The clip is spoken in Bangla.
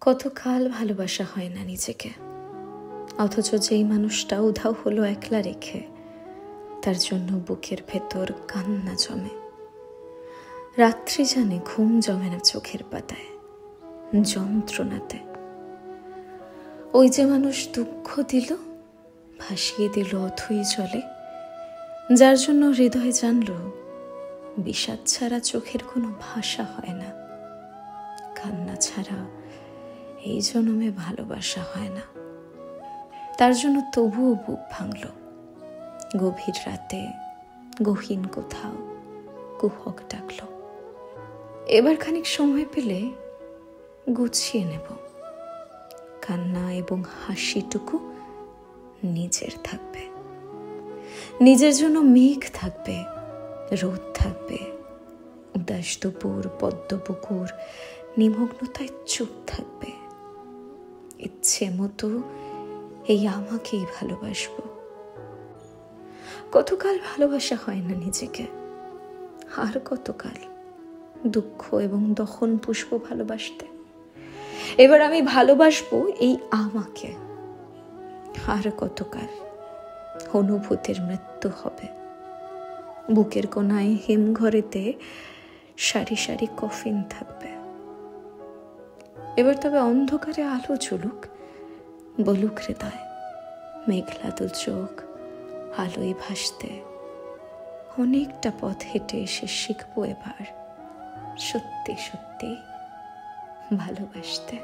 কতকাল ভালোবাসা হয় না নিজেকে, অথচ যেই মানুষটা উধাও হলো একলা রেখে, তার জন্য বুকের ভেতর কান্না জমে। রাত্রি জানে ঘুম জমে না চোখের পাতায়, যন্ত্রণাতে। ওই যে মানুষ দুঃখ দিল, ভাসিয়ে দিল অথই জলে, যার জন্য হৃদয় জানল বিষাদ ছাড়া চোখের কোনো ভাষা হয় না, কান্না ছাড়া এই জন্মে ভালোবাসা হয় না। তার জন্য তবুও বুক ভাঙল, গভীর রাতে গহীন কোথাও কুহক ডাকল। এবার খানিক সময় পেলে গুছিয়ে নেব, কান্না এবং হাসিটুকু নিজের থাকবে। নিজের জন্য মেঘ থাকবে, রোদ থাকবে, উদাস দুপুর পদ্ম পুকুর নিমগ্নতায় চুপ থাকবে। ইচ্ছে মতো এই আমাকেই ভালোবাসবো। কতকাল ভালোবাসা হয় না নিজেকে, আর কতকাল দুঃখ এবং দহন পুষ্প ভালোবাসতে। এবার আমি ভালোবাসবো এই আমাকে। আর কতকাল অনুভূতির মৃত্যু হবে, বুকের কোনায় হিমঘরেতে সারি সারি কফিন থাকবে। এবার তবে অন্ধকারে আলো জ্বলুক, বলুক হৃদয়, মেঘলা দু চোখ আলোয় ভাসতে। অনেকটা পথ হেঁটে এসে শিখবো এবার সত্যি সত্যি ভালোবাসতে।